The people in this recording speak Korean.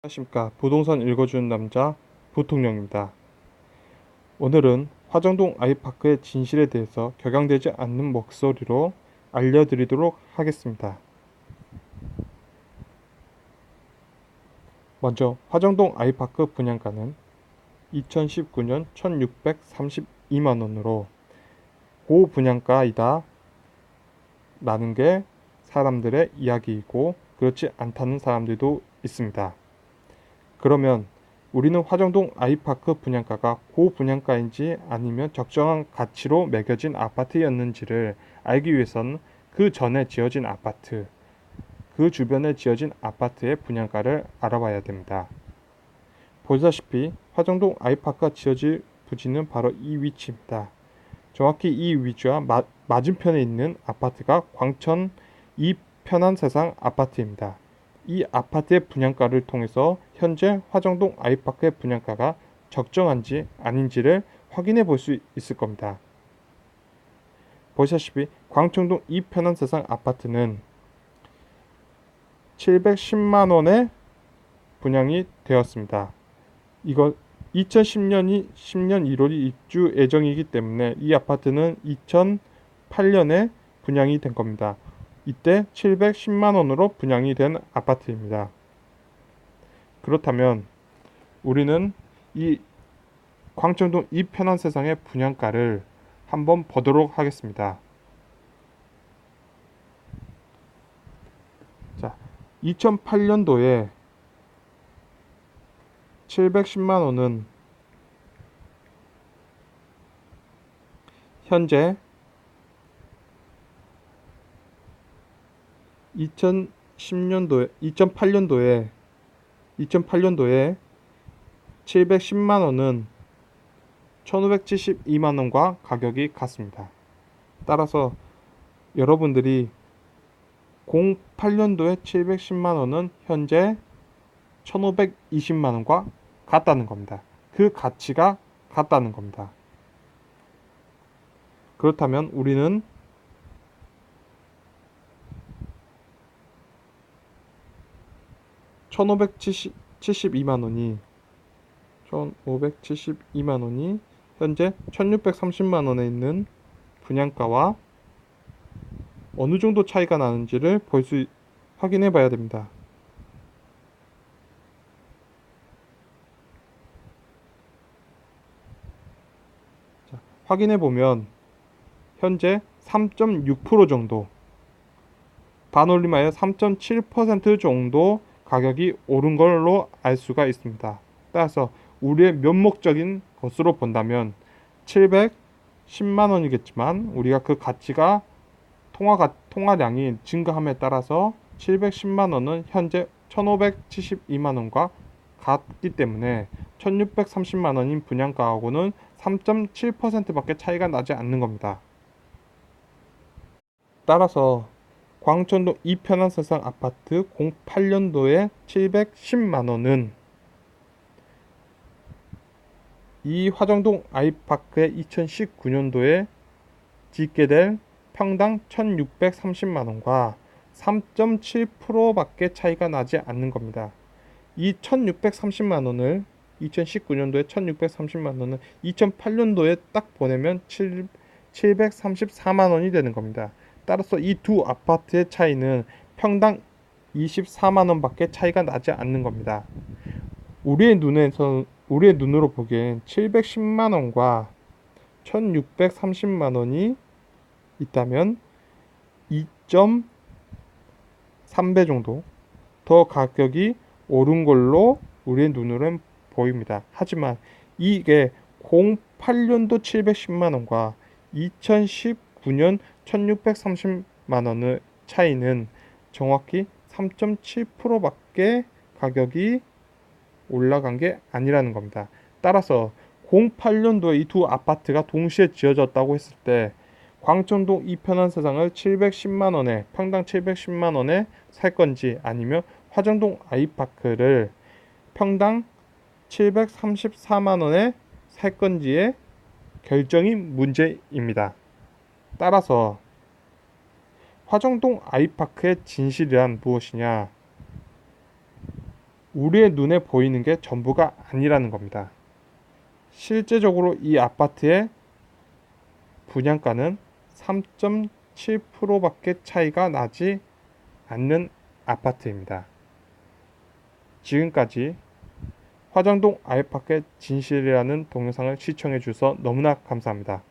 안녕하십니까. 부동산 읽어주는 남자 부통령입니다. 오늘은 화정동 아이파크의 진실에 대해서 격양되지 않는 목소리로 알려드리도록 하겠습니다. 먼저 화정동 아이파크 분양가는 2019년 1632만원으로 고분양가이다 라는 게 사람들의 이야기이고, 그렇지 않다는 사람들도 있습니다. 그러면 우리는 화정동 아이파크 분양가가 고분양가인지 아니면 적정한 가치로 매겨진 아파트였는지를 알기 위해서는 그 전에 지어진 아파트, 그 주변에 지어진 아파트의 분양가를 알아봐야 됩니다. 보시다시피 화정동 아이파크가 지어질 부지는 바로 이 위치입니다. 정확히 이 위치와 맞은편에 있는 아파트가 광천 이편한세상 아파트입니다. 이 아파트의 분양가를 통해서 현재 화정동 아이파크의 분양가가 적정한지 아닌지를 확인해 볼 수 있을 겁니다. 보시다시피 광천동 이편한세상 아파트는 710만원에 분양이 되었습니다. 이거 2010년 1월이 입주 예정이기 때문에 이 아파트는 2008년에 분양이 된 겁니다. 이때 710만원으로 분양이 된 아파트입니다. 그렇다면 우리는 이 광천동 이편한세상의 분양가를 한번 보도록 하겠습니다. 자, 2008년도에 710만원은 현재 2008년도에 710만원은 1572만원과 가격이 같습니다. 따라서 여러분들이 08년도에 710만원은 현재 1520만원과 같다는 겁니다. 그 가치가 같다는 겁니다. 그렇다면 우리는 1572만원이 현재 1630만원에 있는 분양가와 어느 정도 차이가 나는지를 확인해 봐야 됩니다. 자, 확인해 보면 현재 3.6% 정도, 반올림하여 3.7% 정도 가격이 오른 걸로 알 수가 있습니다. 따라서 우리의 면목적인 것으로 본다면 710만원이겠지만 우리가 그 가치가 통화량이 증가함에 따라서 710만원은 현재 1572만원과 같기 때문에 1630만원인 분양가하고는 3.7%밖에 차이가 나지 않는 겁니다. 따라서 광천동 이편한세상 아파트 08년도에 710만원은 이 화정동 아이파크의 2019년도에 짓게 될 평당 1630만원과 3.7%밖에 차이가 나지 않는 겁니다. 이 1630만원을 2019년도에 1630만원은 2008년도에 딱 보내면 734만원이 되는 겁니다. 따라서 이 두 아파트의 차이는 평당 24만원밖에 차이가 나지 않는 겁니다. 우리의 눈으로 보기엔 710만원과 1630만원이 있다면 2.3배 정도 더 가격이 오른 걸로 우리의 눈으로는 보입니다. 하지만 이게 08년도 710만원과 2019년 1630만원의 차이는 정확히 3.7%밖에 가격이 올라간 게 아니라는 겁니다. 따라서 08년도에 이 두 아파트가 동시에 지어졌다고 했을 때 광천동 이편한세상을 710만원에 평당 710만원에 살 건지 아니면 화정동 아이파크를 평당 734만원에 살 건지의 결정이 문제입니다. 따라서 화정동 아이파크의 진실이란 무엇이냐? 우리의 눈에 보이는 게 전부가 아니라는 겁니다. 실제적으로 이 아파트의 분양가는 3.7%밖에 차이가 나지 않는 아파트입니다. 지금까지 화정동 아이파크의 진실이라는 동영상을 시청해 주셔서 너무나 감사합니다.